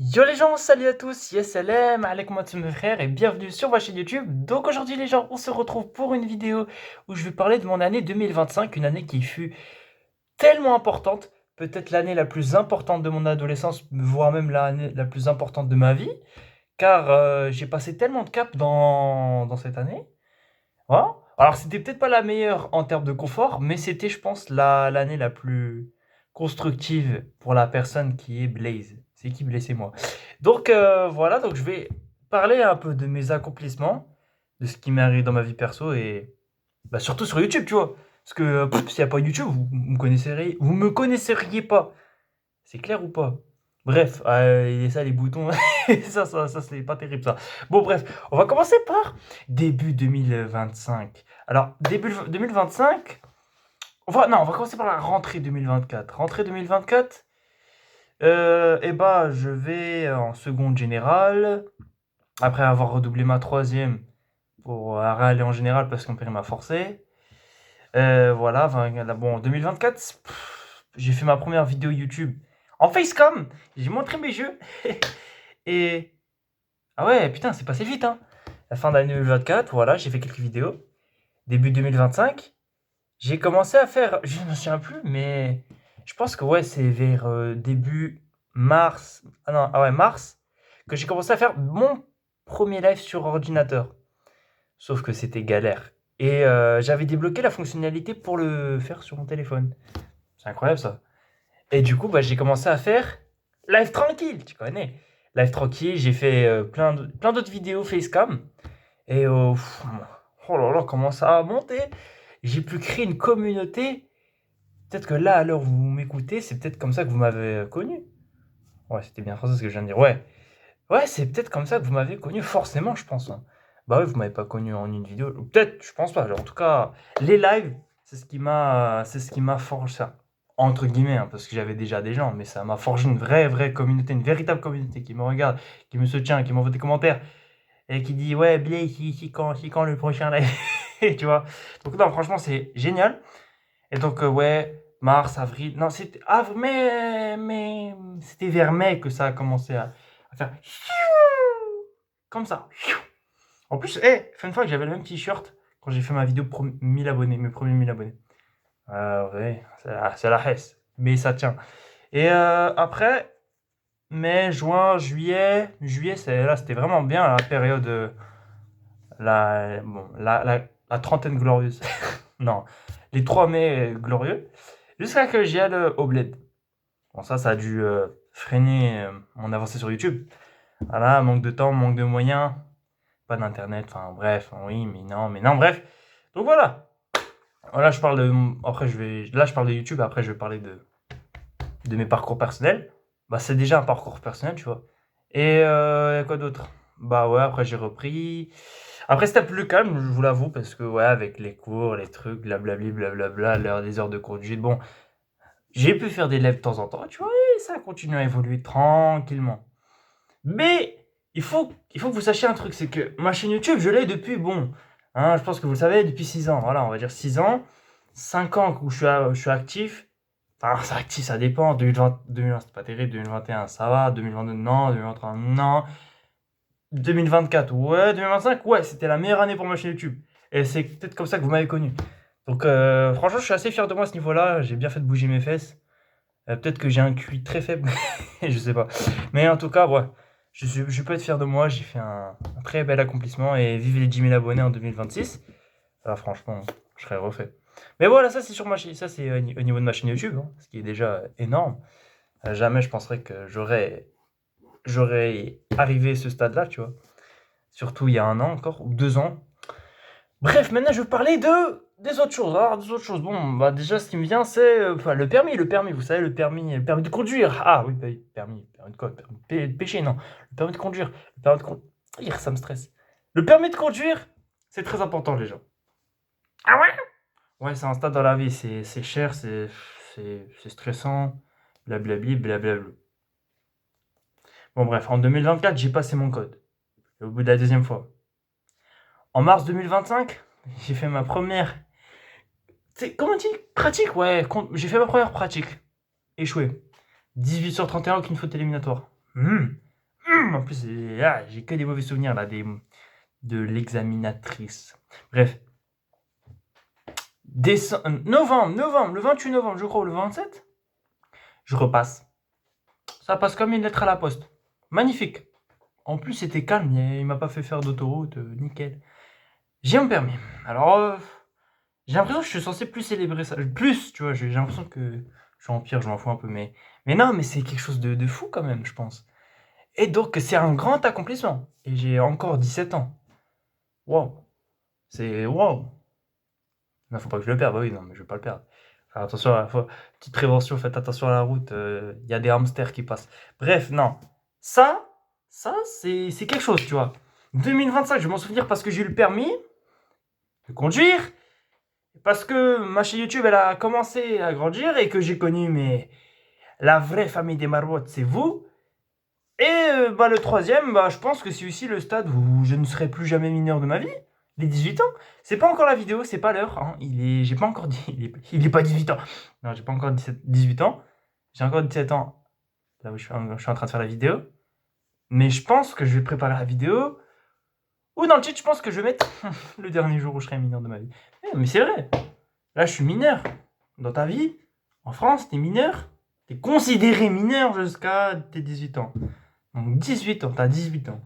Yo les gens, salut à tous, yes salam, alaikum mes frères et bienvenue sur ma chaîne YouTube. Donc aujourd'hui les gens, on se retrouve pour une vidéo où je vais parler de mon année 2025, une année qui fut tellement importante, peut-être l'année la plus importante de mon adolescence, voire même l'année la plus importante de ma vie, car j'ai passé tellement de caps dans cette année. Voilà. Alors c'était peut-être pas la meilleure en termes de confort, mais c'était je pense l'année la plus constructive pour la personne qui est Blaze. C'est qui Blaze, c'est moi. Donc voilà, donc je vais parler un peu de mes accomplissements, de ce qui m'est arrivé dans ma vie perso et bah, surtout sur YouTube, tu vois. Parce que s'il n'y a pas YouTube, vous me connaisseriez pas. C'est clair ou pas? Bref, et ça, les boutons, ça c'est pas terrible ça. Bon, bref, on va commencer par début 2025. Alors, début 2025, non, on va commencer par la rentrée 2024. Rentrée 2024, eh bah, je vais en seconde générale, après avoir redoublé ma troisième pour aller en générale parce qu'on père m'a forcé. Voilà, bon, en 2024, j'ai fait ma première vidéo YouTube en facecam. J'ai montré mes jeux. Et. Ah ouais, putain, c'est passé vite, hein. La fin d'année 2024, voilà, j'ai fait quelques vidéos. Début 2025, j'ai commencé à faire. Je ne me souviens plus, mais. Je pense que ouais, c'est vers début mars. Ah non, ah ouais, mars, que j'ai commencé à faire mon premier live sur ordinateur. Sauf que c'était galère. Et j'avais débloqué la fonctionnalité pour le faire sur mon téléphone. C'est incroyable ça. Et du coup, bah, j'ai commencé à faire live tranquille, tu connais. Live tranquille, j'ai fait plein d'autres vidéos facecam. Et oh là là, comment ça a monté. J'ai pu créer une communauté. Peut-être que là, à l'heure où vous m'écoutez, c'est peut-être comme ça que vous m'avez connu. Ouais, c'était bien français ce que je viens de dire. Ouais, ouais, c'est peut-être comme ça que vous m'avez connu, forcément, je pense, hein. Bah oui, vous m'avez pas connu en une vidéo. Ou peut-être, je pense pas. En tout cas, les lives, c'est ce qui m'a forgé ça. Entre guillemets, hein, parce que j'avais déjà des gens, mais ça m'a forgé une vraie communauté, une véritable communauté qui me regarde, qui me soutient, qui m'envoie des commentaires et qui dit ouais, Blé, si quand le prochain live, tu vois. Donc non, franchement, c'est génial. Et donc ouais, mars, avril, non, c'était c'était vers mai que ça a commencé à faire comme ça. En plus, fun fact, j'avais le même t-shirt quand j'ai fait ma vidéo pour 1000 abonnés, mes premiers 1000 abonnés. Ouais, c'est la hesse, mais ça tient. Et après, mai, juin, juillet, là, c'était vraiment bien la période, bon, la trentaine glorieuse. Non, les 3 mai glorieux, jusqu'à que j'y aille au bled. Bon, ça a dû freiner mon avancée sur YouTube. Voilà, manque de temps, manque de moyens, pas d'internet, enfin bref, oui, mais non, bref. Donc voilà. Voilà, je parle de. Après, là, je parle de YouTube, après, je vais parler de mes parcours personnels. Bah, c'est déjà un parcours personnel, tu vois. Et y a quoi d'autre? Bah ouais, après, j'ai repris. Après, c'était plus calme, je vous l'avoue, parce que ouais, avec les cours, les trucs, blablabli, blablabla, l'heure des heures de conduite, bon, j'ai pu faire des lives de temps en temps, tu vois, et ça continue à évoluer tranquillement. Mais il faut que vous sachiez un truc, c'est que ma chaîne YouTube, je l'ai depuis, bon, hein, je pense que vous le savez, depuis 6 ans. Voilà, on va dire 6 ans. 5 ans où je suis actif. Enfin, c'est actif, ça dépend. 2020, c'est pas terrible. 2021, ça va. 2022, non. 2023, non. 2024, ouais. 2025, ouais, c'était la meilleure année pour ma chaîne YouTube. Et c'est peut-être comme ça que vous m'avez connu. Donc, franchement, je suis assez fier de moi à ce niveau-là. J'ai bien fait de bouger mes fesses. Peut-être que j'ai un QI très faible, je sais pas. Mais en tout cas, ouais, je peux être fier de moi. J'ai fait un très bel accomplissement et vive les 10 000 abonnés en 2026. Ah, franchement, je serais refait. Mais voilà, ça c'est sur ma chaîne, ça c'est au niveau de ma chaîne YouTube, hein, ce qui est déjà énorme. Jamais je penserais que j'aurais arrivé à ce stade-là, tu vois. Surtout il y a 1 an encore, ou 2 ans. Bref, maintenant je vais parler des autres choses. Alors, des autres choses. Bon, bah déjà, ce qui me vient, c'est enfin, le permis, vous savez, le permis de conduire. Ah oui, bah, oui, permis de quoi? Permis de pécher, non. Le permis de conduire. Le permis de conduire, ça me stresse. Le permis de conduire, c'est très important, les gens. Ah ouais? Ouais, c'est un stade dans la vie, c'est cher, c'est stressant, blablabli, blablabla. Bon, bref, en 2024, j'ai passé mon code. Au bout de la deuxième fois. En mars 2025, j'ai fait ma première. Comment on dit? Pratique, ouais. J'ai fait ma première pratique. Échoué. 18 sur 31, aucune faute éliminatoire. En plus, j'ai que des mauvais souvenirs là, de l'examinatrice. Bref. Novembre, le 28 novembre, je crois, ou le 27, je repasse. Ça passe comme une lettre à la poste. Magnifique. En plus, c'était calme, il m'a pas fait faire d'autoroute, nickel. J'ai mon permis. Alors, j'ai l'impression que je suis censé plus célébrer ça. Plus, tu vois, j'ai l'impression que je suis en pire, je m'en fous un peu, mais non, mais c'est quelque chose de fou quand même, je pense. Et donc, c'est un grand accomplissement. Et j'ai encore 17 ans. Waouh. C'est waouh. Non, faut pas que je le perde. Bah oui, non, mais je vais pas le perdre. Faire attention, petite prévention, faites attention à la route. Il y a des hamsters qui passent. Bref, non. Ça, c'est quelque chose, tu vois. 2025, je vais m'en souvenir parce que j'ai eu le permis de conduire, parce que ma chaîne YouTube, elle a commencé à grandir et que j'ai connu la vraie famille des Marouettes, c'est vous. Et bah, le troisième, bah, je pense que c'est aussi le stade où je ne serai plus jamais mineur de ma vie. Les 18 ans. C'est pas encore la vidéo, c'est pas l'heure. Hein. J'ai pas encore dit. Il est pas 18 ans. Non, j'ai pas encore 18 ans. J'ai encore 17 ans. Là où je suis en train de faire la vidéo. Mais je pense que je vais préparer la vidéo. Ou dans le titre, je pense que je vais mettre le dernier jour où je serai mineur de ma vie. Mais c'est vrai. Là, je suis mineur. Dans ta vie, en France, t'es mineur. T'es considéré mineur jusqu'à tes 18 ans. Donc 18 ans, t'as 18 ans.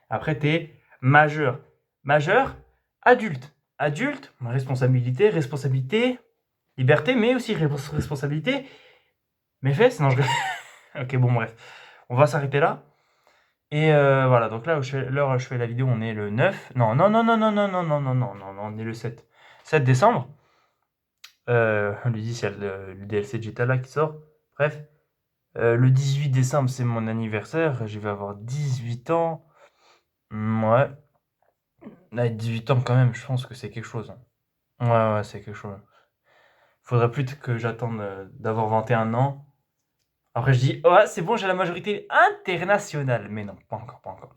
Après, t'es majeur. Majeur, adulte. Adulte, responsabilité, liberté, mais aussi responsabilité. Mes fesses, non, je... Ok, bon, bref. On va s'arrêter là. Et voilà, donc là, l'heure où je fais la vidéo, on est le 9. Non, non, non, non, non, non, non, non, non, non, non, non, on est le 7. 7 décembre. Le 10, il y a le DLC de GTA là qui sort. Bref. Le 18 décembre, c'est mon anniversaire. Je vais avoir 18 ans. Ouais. Là, 18 ans quand même, je pense que c'est quelque chose. Hein. Ouais, ouais, c'est quelque chose. Faudrait plus que j'attende d'avoir 21 ans. Après, je dis, ouais, c'est bon, j'ai la majorité internationale. Mais non, pas encore, pas encore.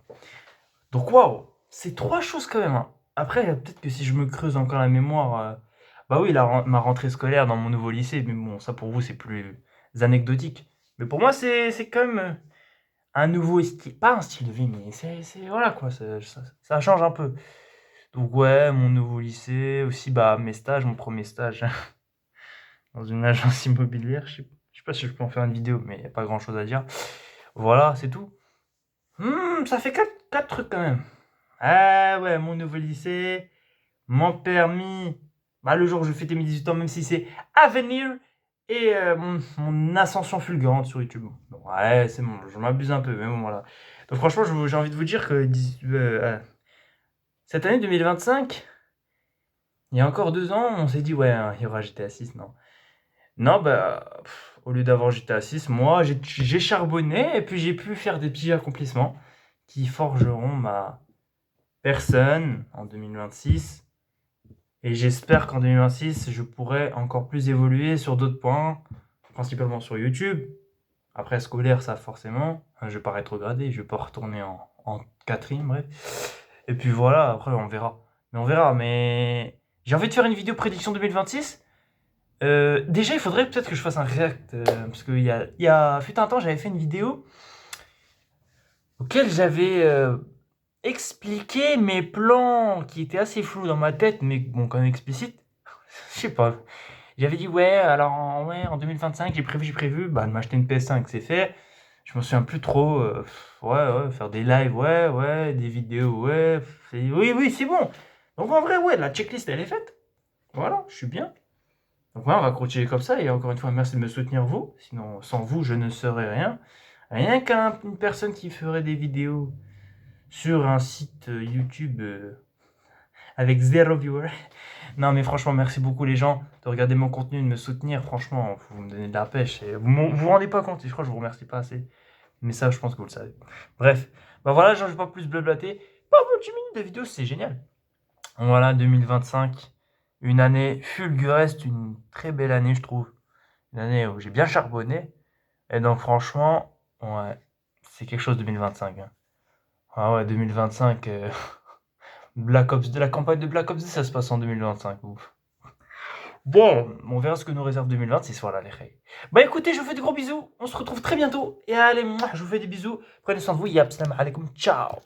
Donc, waouh, c'est trois choses quand même. Hein. Après, peut-être que si je me creuse encore la mémoire, bah oui, ma rentrée scolaire dans mon nouveau lycée, mais bon, ça pour vous, c'est plus anecdotique. Mais pour moi, c'est quand même un nouveau style, pas un style de vie, mais voilà quoi, ça change un peu. Donc ouais, mon nouveau lycée, aussi bah mes stages, mon premier stage dans une agence immobilière, je sais pas si je peux en faire une vidéo, mais il n'y a pas grand chose à dire. Voilà, c'est tout. Ça fait 4 trucs quand même. Ah ouais, mon nouveau lycée, mon permis, bah, le jour où je fêtais mes 18 ans, même si c'est à venir, et mon ascension fulgurante sur YouTube. Bon, ouais, c'est bon, je m'abuse un peu, mais bon, voilà. Donc franchement, j'ai envie de vous dire que cette année 2025, il y a encore 2 ans, on s'est dit, ouais, hein, il y aura GTA 6, non. Non, bah, au lieu d'avoir GTA 6, moi, j'ai charbonné, et puis j'ai pu faire des petits accomplissements qui forgeront ma personne en 2026. Et j'espère qu'en 2026, je pourrai encore plus évoluer sur d'autres points, principalement sur YouTube. Après, scolaire, ça forcément. Je vais pas rétrograder, je vais pas retourner en quatrième, bref. Et puis voilà, après, on verra. Mais on verra, mais... J'ai envie de faire une vidéo prédiction 2026. Déjà, il faudrait peut-être que je fasse un react, parce qu'il fut un temps, j'avais fait une vidéo auquel j'avais expliqué mes plans qui étaient assez flous dans ma tête, mais bon, quand même explicites. Je sais pas. J'avais dit, ouais, alors en 2025, j'ai prévu bah, de m'acheter une PS5, c'est fait. Je me souviens plus trop. Ouais, faire des lives, ouais, des vidéos, ouais. Oui, oui, c'est bon. Donc en vrai, ouais, la checklist, elle est faite. Voilà, je suis bien. Donc ouais, on va continuer comme ça. Et encore une fois, merci de me soutenir, vous. Sinon, sans vous, je ne serais rien. Rien qu'une personne qui ferait des vidéos sur un site YouTube avec 0 viewers. Non, mais franchement, merci beaucoup les gens de regarder mon contenu, de me soutenir. Franchement, vous me donnez de la pêche. Et vous rendez pas compte, et je crois que je vous remercie pas assez. Mais ça, je pense que vous le savez. Bref, bah voilà, je ne vais pas plus blablater. Pas 28 minutes de vidéo, c'est génial. Voilà, 2025, une année fulgureste, une très belle année, je trouve. Une année où j'ai bien charbonné. Et donc, franchement, ouais, c'est quelque chose 2025. Hein. Ah ouais, 2025, Black Ops 2, la campagne de Black Ops 2, ça se passe en 2025. Ouf. Bon, on verra ce que nous réserve 2026, voilà les gars. Bah écoutez, je vous fais de gros bisous, on se retrouve très bientôt, et allez, mouah, je vous fais des bisous, prenez soin de vous, yap, salam alaikum, ciao.